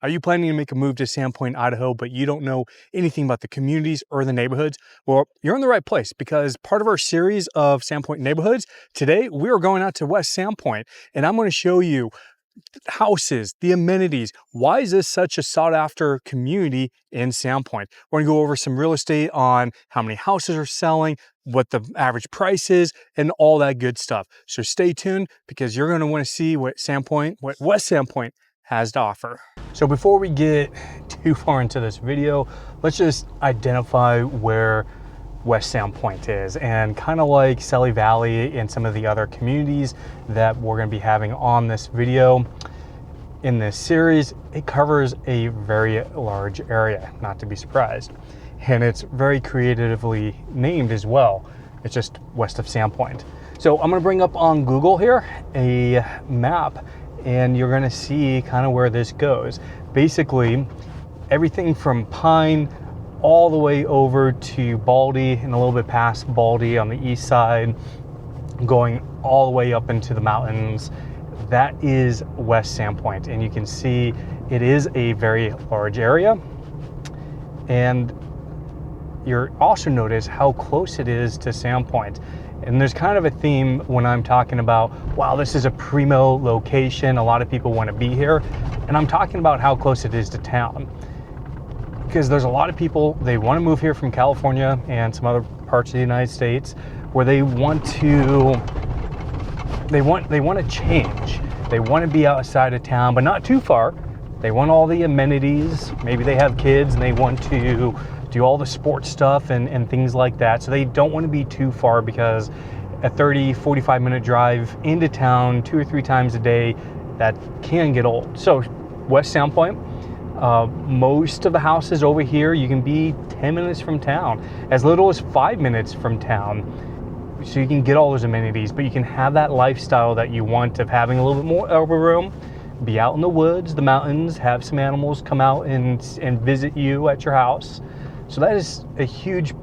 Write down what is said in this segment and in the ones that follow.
Are you planning to make a move to Sandpoint, Idaho, but you don't know anything about the communities or the neighborhoods? Well, you're in the right place, because part of our series of Sandpoint Neighborhoods, today we are going out to West Sandpoint, and I'm going to show you houses, the amenities. Why is this such a sought after community in Sandpoint? We're gonna go over some real estate on how many houses are selling, what the average price is, and all that good stuff. So stay tuned, because you're gonna wanna see what West Sandpoint has to offer. So before we get too far into this video, let's just identify where West Sandpoint is, and kind of like Selly Valley and some of the other communities that we're going to be having on this video in this series, it covers a very large area, not to be surprised, and it's very creatively named as well. It's just west of Sandpoint. So I'm going to bring up on Google here a map, and you're going to see kind of where this goes. Basically everything from Pine all the way over to Baldy and a little bit past Baldy on the east side, going all the way up into the mountains. That is West Sandpoint, and you can see it is a very large area. And you'll also notice how close it is to Sandpoint. And there's kind of a theme when I'm talking about, wow, this is a primo location, a lot of people want to be here, and I'm talking about how close it is to town. Because there's a lot of people, they want to move here from California and some other parts of the United States, where they want to change. They want to be outside of town, but not too far. They want all the amenities. Maybe they have kids and they want to do all the sports stuff and things like that. So they don't want to be too far, because a 30-45 minute drive into town 2 or 3 times a day, that can get old. So West Sandpoint, most of the houses over here, you can be 10 minutes from town, as little as 5 minutes from town. So you can get all those amenities, but you can have that lifestyle that you want of having a little bit more elbow room, be out in the woods, the mountains, have some animals come out and visit you at your house. So that is a huge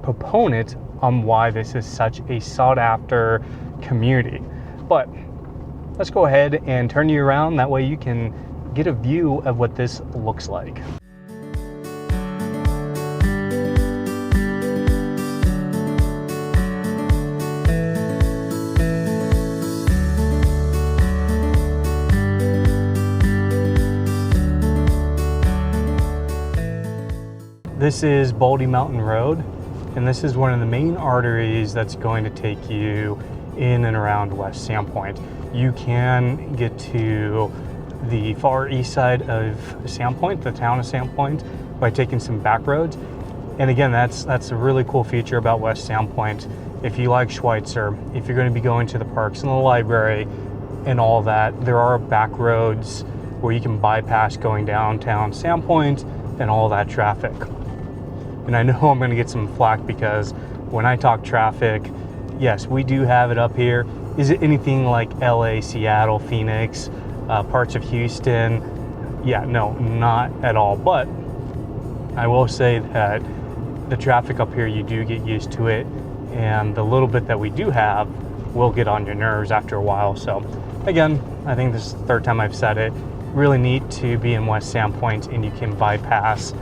proponent on why this is such a sought after community. But let's go ahead and turn you around. That way you can get a view of what this looks like. This is Baldy Mountain Road, and this is one of the main arteries that's going to take you in and around West Sandpoint. You can get to the far east side of Sandpoint, the town of Sandpoint, by taking some back roads. And again, that's a really cool feature about West Sandpoint. If you like Schweitzer, if you're going to be going to the parks and the library and all that, there are back roads where you can bypass going downtown Sandpoint and all that traffic. And I know I'm going to get some flack, because when I talk traffic, yes, we do have it up here. Is it anything like LA, Seattle, Phoenix, parts of Houston? Yeah, no, not at all. But I will say that the traffic up here, you do get used to it, and the little bit that we do have will get on your nerves after a while. So again, I think this is the 3rd time I've said it. Really neat to be in West Sandpoint, and you can bypass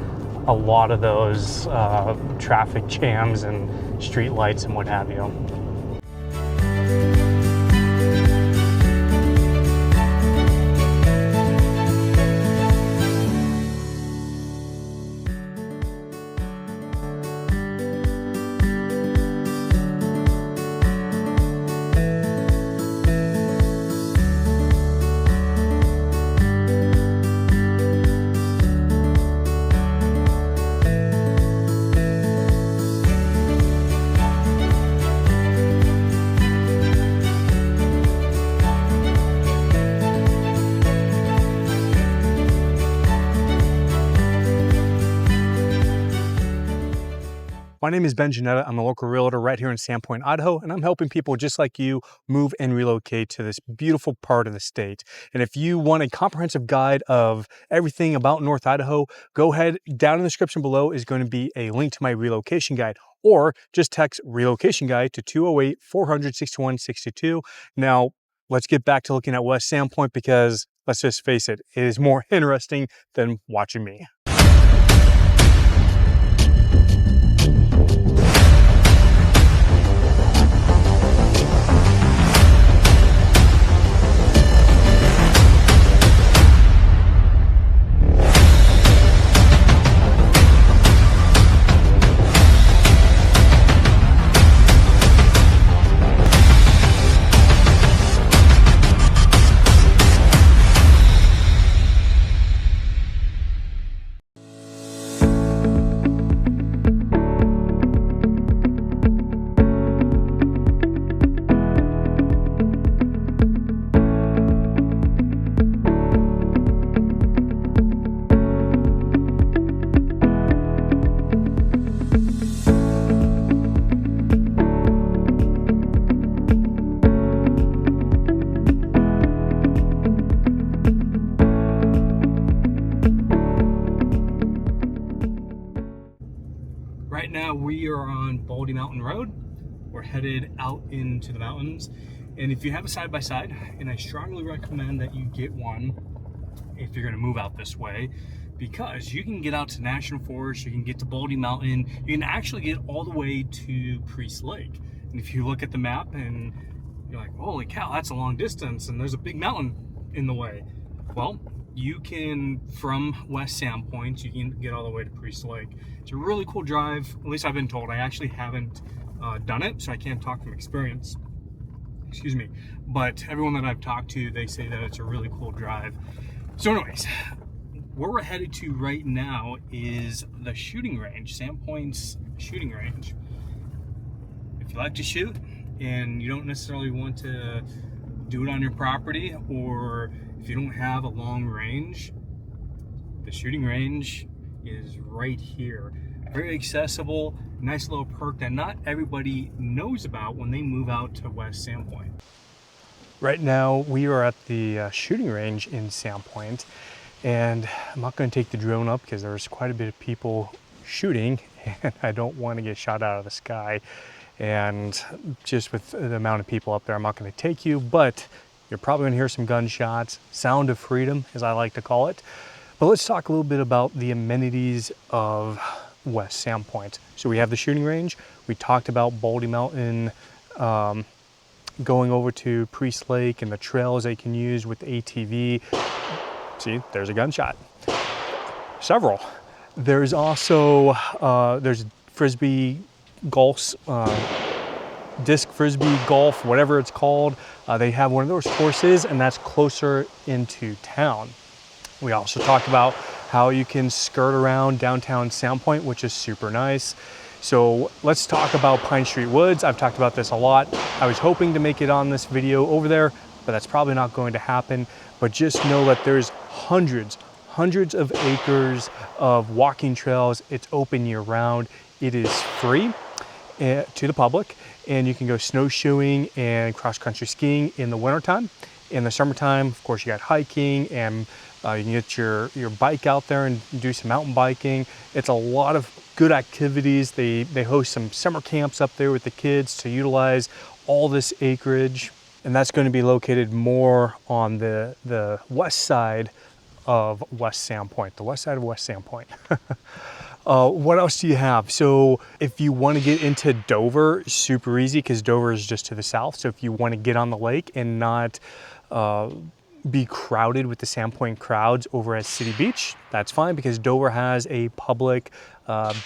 a lot of those traffic jams and street lights and what have you. My name is Ben Geanetta. I'm a local realtor right here in Sandpoint, Idaho, and I'm helping people just like you move and relocate to this beautiful part of the state. And if you want a comprehensive guide of everything about North Idaho, go ahead. Down in the description below is going to be a link to my relocation guide, or just text relocation guide to 208-400-6162. Now, let's get back to looking at West Sandpoint, because let's just face it, it is more interesting than watching me. Right now we are on Baldy Mountain Road. We're headed out into the mountains. And if you have a side-by-side, and I strongly recommend that you get one if you're gonna move out this way, because you can get out to National Forest, you can get to Baldy Mountain, you can actually get all the way to Priest Lake. And if you look at the map and you're like, holy cow, that's a long distance and there's a big mountain in the way. Well, you can, from West Sandpoint, you can get all the way to Priest Lake. It's a really cool drive, at least I've been told. I actually haven't done it, so I can't talk from experience. Excuse me. But everyone that I've talked to, they say that it's a really cool drive. So anyways, where we're headed to right now is the shooting range, Sandpoint's shooting range. If you like to shoot and you don't necessarily want to do it on your property, or if you don't have a long range, the shooting range is right here. Very accessible, nice little perk that not everybody knows about when they move out to West Sandpoint. Right now we are at the shooting range in Sandpoint, and I'm not going to take the drone up because there's quite a bit of people shooting and I don't want to get shot out of the sky. And just with the amount of people up there, I'm not going to take you, but you're probably going to hear some gunshots, sound of freedom, as I like to call it. But let's talk a little bit about the amenities of West Sandpoint. So we have the shooting range. We talked about Baldy Mountain, going over to Priest Lake and the trails they can use with the ATV. See, there's a gunshot. Several. There's also, there's Frisbee golf, disc Frisbee golf, whatever it's called. They have one of those courses, and that's closer into town. We also talked about how you can skirt around downtown Sandpoint, which is super nice. So let's talk about Pine Street Woods. I've talked about this a lot. I was hoping to make it on this video over there, but that's probably not going to happen. But just know that there's hundreds of acres of walking trails. It's open year round. It is free to the public, and you can go snowshoeing and cross-country skiing in the wintertime. In the summertime, of course, you got hiking, and you can get your bike out there and do some mountain biking. It's a lot of good activities. They host some summer camps up there with the kids to utilize all this acreage, and that's going to be located more on the west side of West Sandpoint, the west side of West Sandpoint. What else do you have? So if you want to get into Dover, super easy, because Dover is just to the south. So if you want to get on the lake and not be crowded with the Sandpoint crowds over at City Beach, that's fine, because Dover has a public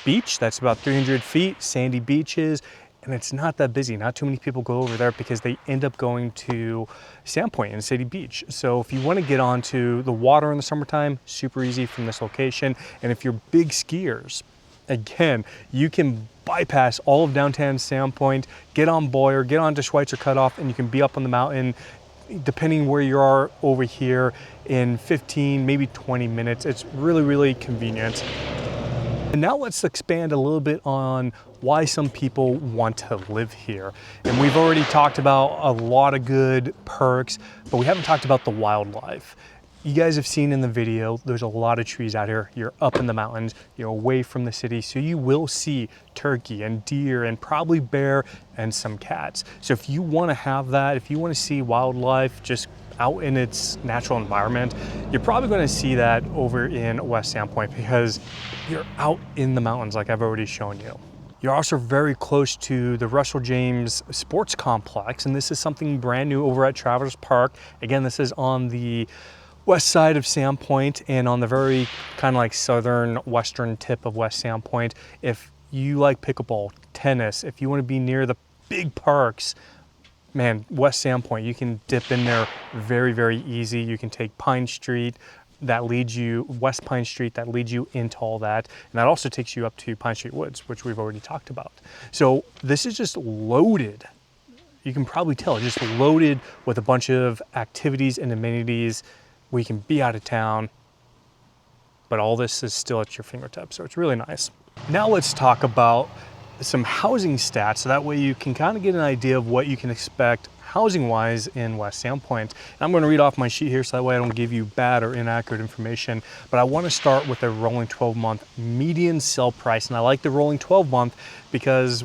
beach that's about 300 feet, sandy beaches, and it's not that busy. Not too many people go over there because they end up going to Sandpoint and City Beach. So if you want to get onto the water in the summertime, super easy from this location. And if you're big skiers, again, you can bypass all of downtown Sandpoint, get on Boyer, get onto Schweitzer Cutoff, and you can be up on the mountain, depending where you are over here, in 15, maybe 20 minutes. It's really, really convenient. And now let's expand a little bit on why some people want to live here. And we've already talked about a lot of good perks, but we haven't talked about the wildlife. You guys have seen in the video, there's a lot of trees out here. You're up in the mountains, you're away from the city, so you will see turkey and deer and probably bear and some cats. So if you want to have that, if you want to see wildlife just out in its natural environment, you're probably going to see that over in West Sandpoint because you're out in the mountains like I've already shown you. You're also very close to the Russell James Sports Complex, and this is something brand new over at Travelers Park. Again, this is on the west side of Sandpoint and on the very kind of like southern western tip of West Sandpoint. If you like pickleball, tennis, if you want to be near the big parks, man, West Sandpoint, you can dip in there very, very easy. You can take Pine Street, that leads you, West Pine Street, that leads you into all that. And that also takes you up to Pine Street Woods, which we've already talked about. So this is just loaded. You can probably tell, just loaded with a bunch of activities and amenities. We can be out of town, but all this is still at your fingertips. So it's really nice. Now let's talk about some housing stats. So that way you can kind of get an idea of what you can expect housing-wise in West Sandpoint. And I'm going to read off my sheet here so that way I don't give you bad or inaccurate information. But I want to start with a rolling 12-month median sale price. And I like the rolling 12-month because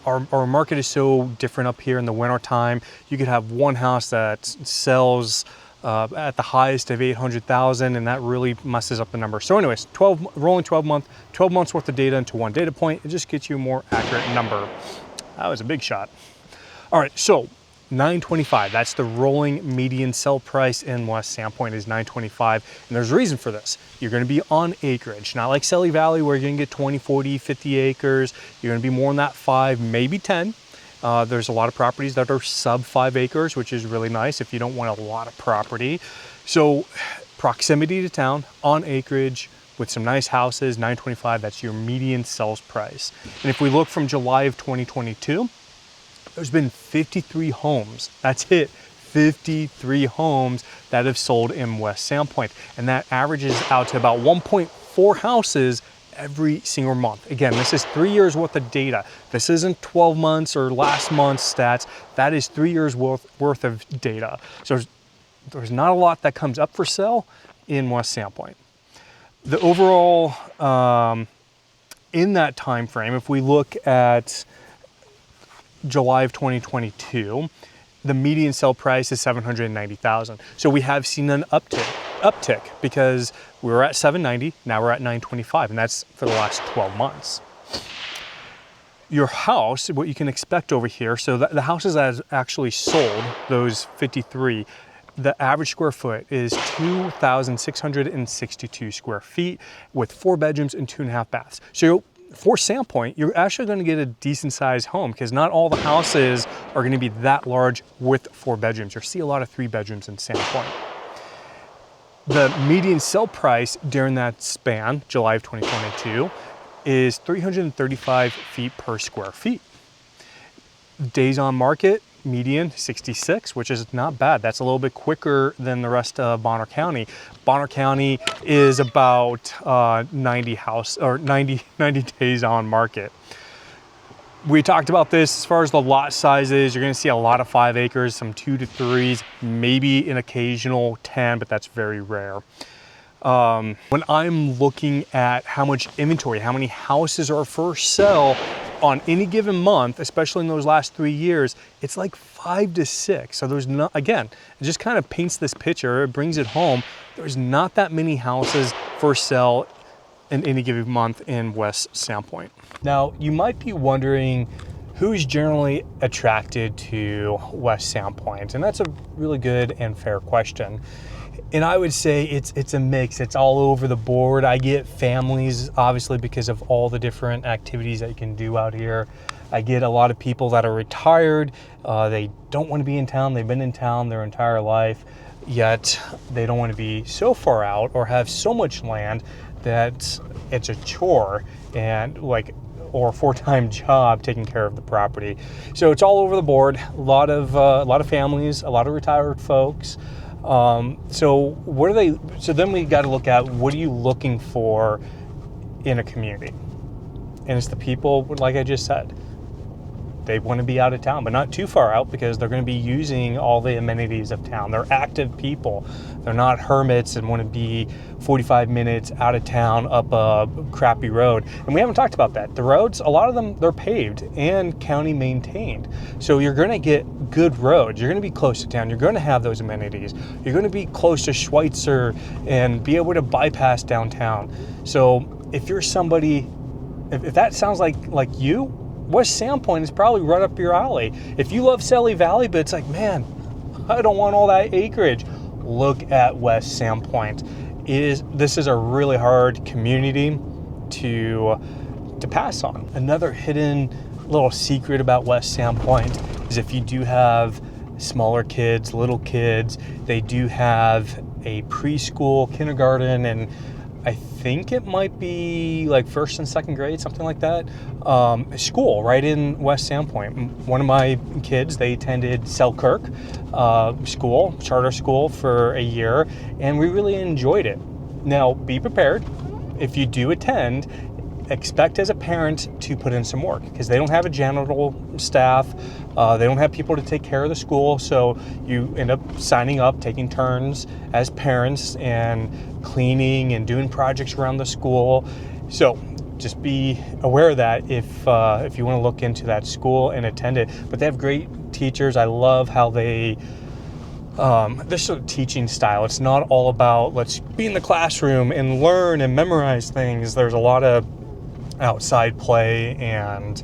our market is so different up here in the winter time. You could have one house that sells at the highest of 800,000, and that really messes up the number. So anyways, rolling 12 months worth of data into one data point. It just gets you a more accurate number. That was a big shot. All right, so 925, that's the rolling median sell price in West Sandpoint is 925. And there's a reason for this. You're gonna be on acreage, not like Selly Valley where you're gonna get 20, 40, 50 acres. You're gonna be more in that 5, maybe 10. There's a lot of properties that are sub 5 acres, which is really nice if you don't want a lot of property. So proximity to town, on acreage, with some nice houses, 925, that's your median sales price. And if we look from July of 2022, there's been 53 homes, that's it, 53 homes that have sold in West Sandpoint. And that averages out to about 1.4 houses every single month. Again, this is 3 years worth of data. This isn't 12 months or last month's stats. That is 3 years worth of data. So there's not a lot that comes up for sale in West Sandpoint. The overall, in that time frame, if we look at July of 2022, the median sale price is 790,000. So we have seen an uptick because we were at 790, now we're at 925, and that's for the last 12 months. Your house, what you can expect over here, so the houses that actually sold, those 53, the average square foot is 2,662 square feet with 4 bedrooms and 2.5 baths. So for Sandpoint, you're actually going to get a decent sized home because not all the houses are going to be that large with 4 bedrooms. You'll see a lot of 3 bedrooms in Sandpoint. The median sale price during that span, July of 2022, is 335 feet per square feet. Days on market, median 66, which is not bad. That's a little bit quicker than the rest of Bonner County. Bonner County is about 90 days on market. We talked about this as far as the lot sizes. You're going to see a lot of 5 acres, some 2 to 3s, maybe an occasional 10, but that's very rare. When I'm looking at how much inventory, how many houses are for sale on any given month, especially in those last 3 years, it's like 5 to 6. So there's not, again, it just kind of paints this picture, it brings it home. There's not that many houses for sale in any given month in West Sandpoint. Now, you might be wondering who's generally attracted to West Sandpoint, and that's a really good and fair question. And I would say it's a mix. It's all over the board. I get families, obviously, because of all the different activities that you can do out here. I get a lot of people that are retired. They don't want to be in town. They've been in town their entire life, yet they don't want to be so far out or have so much land that it's a chore and or a 4-time job taking care of the property. So it's all over the board. A lot of families, a lot of retired folks. So then we got to look at what are you looking for in a community? And it's the people, like I just said. they want to be out of town, but not too far out, because they're going to be using all the amenities of town. They're active people. They're not hermits and want to be 45 minutes out of town up a crappy road. And we haven't talked about that. The roads, a lot of them, they're paved and county maintained. So you're going to get good roads. You're going to be close to town. You're going to have those amenities. You're going to be close to Schweitzer and be able to bypass downtown. So if you're somebody, if that sounds like you, West Sandpoint is probably right up your alley. If you love Selly Valley, but it's like, man, I don't want all that acreage, look at West Sandpoint. This is a really hard community to pass on. Another hidden little secret about West Sandpoint is if you do have smaller kids, little kids, they do have a preschool, kindergarten, and I think it might be like first and second grade, something like that, school right in West Sandpoint. One of my kids, they attended Selkirk school, charter school for a year, and we really enjoyed it. Now, be prepared. If you do attend, expect as a parent to put in some work, because they don't have a janitorial staff. They don't have people to take care of the school. So you end up signing up, taking turns as parents and cleaning and doing projects around the school. So just be aware of that if you want to look into that school and attend it. But they have great teachers. I love how this sort of teaching style. It's not all about let's be in the classroom and learn and memorize things. There's a lot of outside play and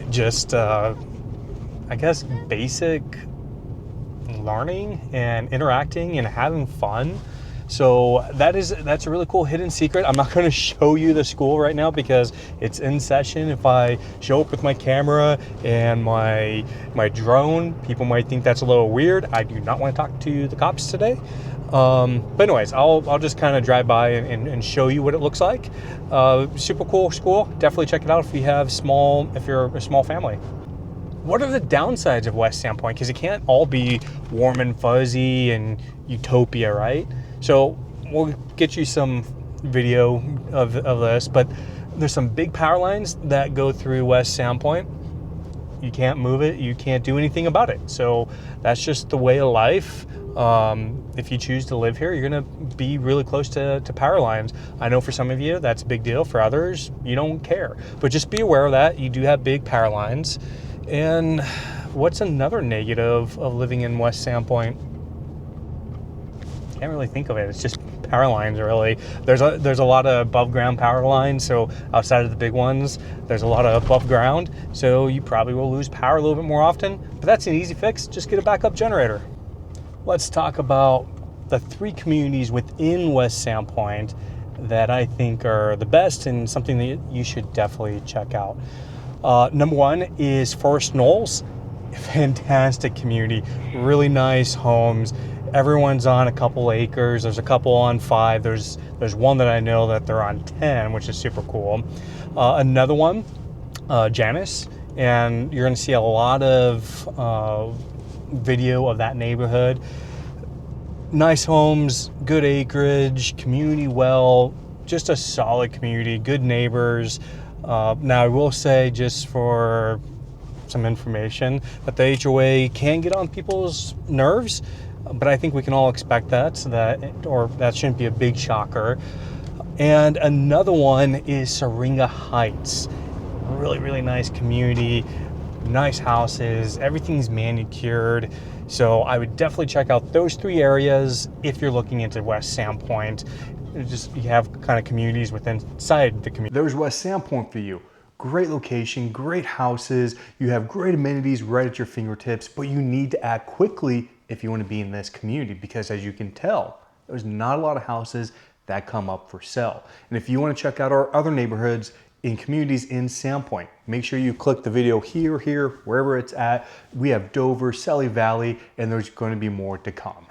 just I guess basic learning and interacting and having fun. So that's a really cool hidden secret. I'm not going to show you the school right now because it's in session. If I show up with my camera and my drone, people might think that's a little weird. I do not want to talk to the cops today. But anyways, I'll just kind of drive by and show you what it looks like. Super cool school. Definitely check it out if you're a small family. What are the downsides of West Sandpoint? Because it can't all be warm and fuzzy and utopia, right? So we'll get you some video of this, but there's some big power lines that go through West Sandpoint. You can't move it. You can't do anything about it. So that's just the way of life. If you choose to live here, you're going to be really close to power lines. I know for some of you, that's a big deal. For others, you don't care. But just be aware of that. You do have big power lines. And what's another negative of living in West Sandpoint? Can't really think of it. It's just power lines, really. There's a lot of above ground power lines. So outside of the big ones, there's a lot of above ground. So you probably will lose power a little bit more often. But that's an easy fix. Just get a backup generator. Let's talk about the 3 communities within West Sandpoint that I think are the best and something that you should definitely check out. Number 1 is Forest Knolls. Fantastic community, really nice homes. Everyone's on a couple acres. There's a couple on 5. There's one that I know that they're on 10, which is super cool. Another one, Janus, and you're going to see a lot of video of that neighborhood. Nice homes, good acreage, community well, just a solid community, good neighbors. Now I will say, just for some information, that the HOA can get on people's nerves, but I think we can all expect that, that shouldn't be a big shocker. And another one is Syringa Heights. Really, really nice community, nice houses, everything's manicured. So I would definitely check out those 3 areas if you're looking into West Sandpoint. You have kind of communities inside the community. There's West Sandpoint for you. Great location, great houses. You have great amenities right at your fingertips, but you need to act quickly if you want to be in this community, because as you can tell, there's not a lot of houses that come up for sale. And if you want to check out our other neighborhoods in communities in Sandpoint, make sure you click the video here, wherever it's at. We have Dover, Selly Valley, and there's going to be more to come.